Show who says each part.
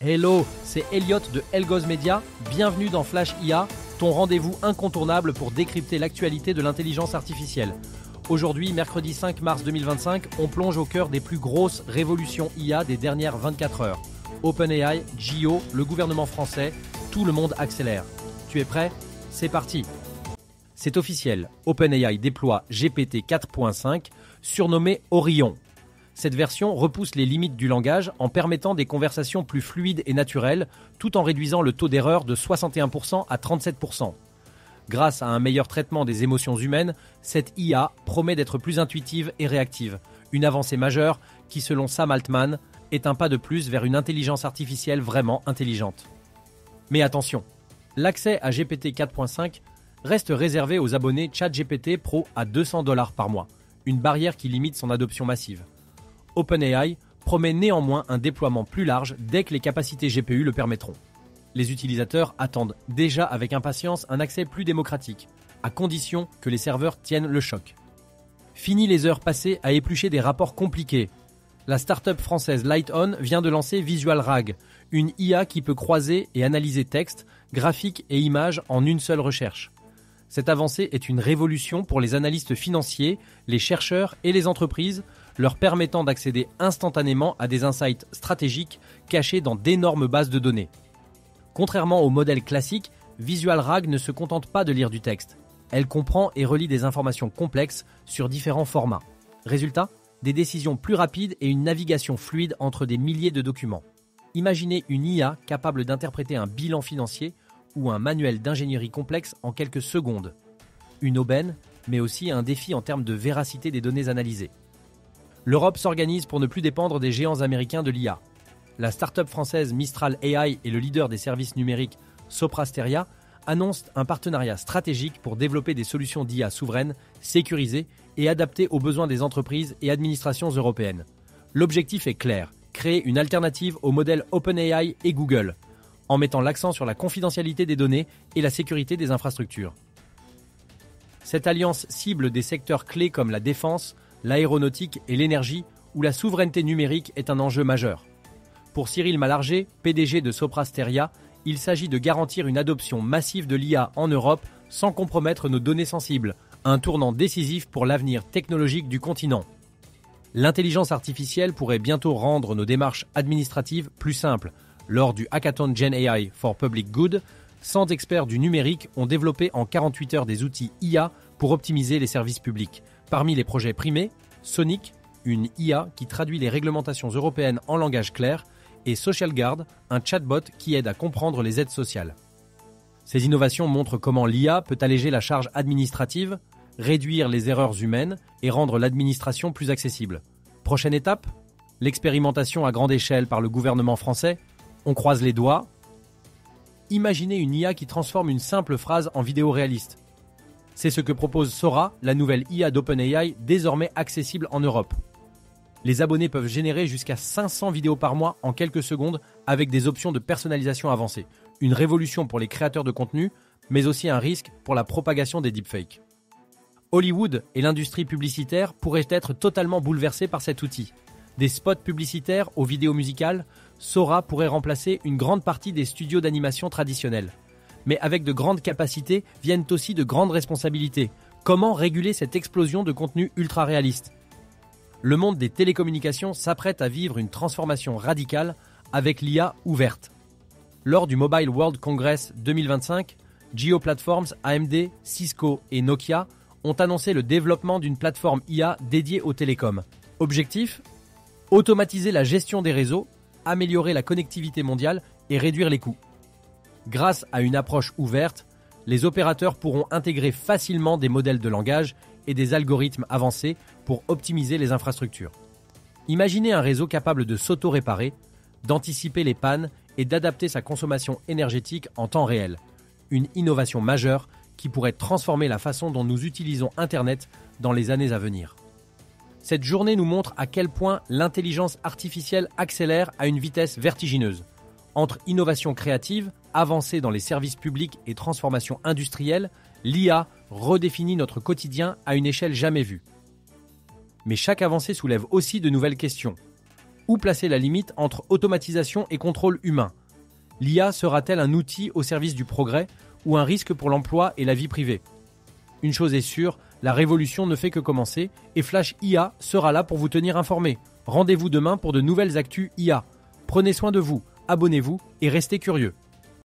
Speaker 1: Hello, c'est Elliot de Elgoz Media. Bienvenue dans Flash IA, ton rendez-vous incontournable pour décrypter l'actualité de l'intelligence artificielle. Aujourd'hui, mercredi 5 mars 2025, on plonge au cœur des plus grosses révolutions IA des dernières 24 heures. OpenAI, Jio, le gouvernement français, tout le monde accélère. Tu es prêt? C'est parti! C'est officiel, OpenAI déploie GPT 4.5, surnommé Orion. Cette version repousse les limites du langage en permettant des conversations plus fluides et naturelles, tout en réduisant le taux d'erreur de 61% à 37%. Grâce à un meilleur traitement des émotions humaines, cette IA promet d'être plus intuitive et réactive. Une avancée majeure qui, selon Sam Altman, est un pas de plus vers une intelligence artificielle vraiment intelligente. Mais attention, l'accès à GPT 4.5 reste réservé aux abonnés ChatGPT Pro à $200 par mois, une barrière qui limite son adoption massive. OpenAI promet néanmoins un déploiement plus large dès que les capacités GPU le permettront. Les utilisateurs attendent déjà avec impatience un accès plus démocratique, à condition que les serveurs tiennent le choc. Fini les heures passées à éplucher des rapports compliqués. La start-up française LightOn vient de lancer VisualRag, une IA qui peut croiser et analyser texte, graphiques et images en une seule recherche. Cette avancée est une révolution pour les analystes financiers, les chercheurs et les entreprises, leur permettant d'accéder instantanément à des insights stratégiques cachés dans d'énormes bases de données. Contrairement au modèle classique, VisualRag ne se contente pas de lire du texte. Elle comprend et relie des informations complexes sur différents formats. Résultat, des décisions plus rapides et une navigation fluide entre des milliers de documents. Imaginez une IA capable d'interpréter un bilan financier ou un manuel d'ingénierie complexe en quelques secondes. Une aubaine, mais aussi un défi en termes de véracité des données analysées. L'Europe s'organise pour ne plus dépendre des géants américains de l'IA. La start-up française Mistral AI et le leader des services numériques Soprasteria annoncent un partenariat stratégique pour développer des solutions d'IA souveraines, sécurisées et adaptées aux besoins des entreprises et administrations européennes. L'objectif est clair, créer une alternative au modèle OpenAI et Google, en mettant l'accent sur la confidentialité des données et la sécurité des infrastructures. Cette alliance cible des secteurs clés comme la défense, l'aéronautique et l'énergie, où la souveraineté numérique est un enjeu majeur. Pour Cyril Malargé, PDG de Soprasteria, il s'agit de garantir une adoption massive de l'IA en Europe sans compromettre nos données sensibles, un tournant décisif pour l'avenir technologique du continent. L'intelligence artificielle pourrait bientôt rendre nos démarches administratives plus simples. Lors du hackathon Gen AI for Public Good, 100 experts du numérique ont développé en 48 heures des outils IA pour optimiser les services publics. Parmi les projets primés, Sonic, une IA qui traduit les réglementations européennes en langage clair, et SocialGuard, un chatbot qui aide à comprendre les aides sociales. Ces innovations montrent comment l'IA peut alléger la charge administrative, réduire les erreurs humaines et rendre l'administration plus accessible. Prochaine étape, l'expérimentation à grande échelle par le gouvernement français. On croise les doigts. Imaginez une IA qui transforme une simple phrase en vidéo réaliste. C'est ce que propose Sora, la nouvelle IA d'OpenAI, désormais accessible en Europe. Les abonnés peuvent générer jusqu'à 500 vidéos par mois en quelques secondes avec des options de personnalisation avancées. Une révolution pour les créateurs de contenu, mais aussi un risque pour la propagation des deepfakes. Hollywood et l'industrie publicitaire pourraient être totalement bouleversés par cet outil. Des spots publicitaires aux vidéos musicales, Sora pourrait remplacer une grande partie des studios d'animation traditionnels. Mais avec de grandes capacités viennent aussi de grandes responsabilités. Comment réguler cette explosion de contenu ultra réaliste ? Le monde des télécommunications s'apprête à vivre une transformation radicale avec l'IA ouverte. Lors du Mobile World Congress 2025, Jio Platforms, AMD, Cisco et Nokia ont annoncé le développement d'une plateforme IA dédiée aux télécoms. Objectif ? Automatiser la gestion des réseaux, améliorer la connectivité mondiale et réduire les coûts. Grâce à une approche ouverte, les opérateurs pourront intégrer facilement des modèles de langage et des algorithmes avancés pour optimiser les infrastructures. Imaginez un réseau capable de s'auto-réparer, d'anticiper les pannes et d'adapter sa consommation énergétique en temps réel. Une innovation majeure qui pourrait transformer la façon dont nous utilisons Internet dans les années à venir. Cette journée nous montre à quel point l'intelligence artificielle accélère à une vitesse vertigineuse. Entre innovation créative, avancée dans les services publics et transformation industrielle, l'IA redéfinit notre quotidien à une échelle jamais vue. Mais chaque avancée soulève aussi de nouvelles questions. Où placer la limite entre automatisation et contrôle humain? L'IA sera-t-elle un outil au service du progrès ou un risque pour l'emploi et la vie privée? Une chose est sûre, la révolution ne fait que commencer et Flash IA sera là pour vous tenir informé. Rendez-vous demain pour de nouvelles actus IA. Prenez soin de vous, abonnez-vous et restez curieux.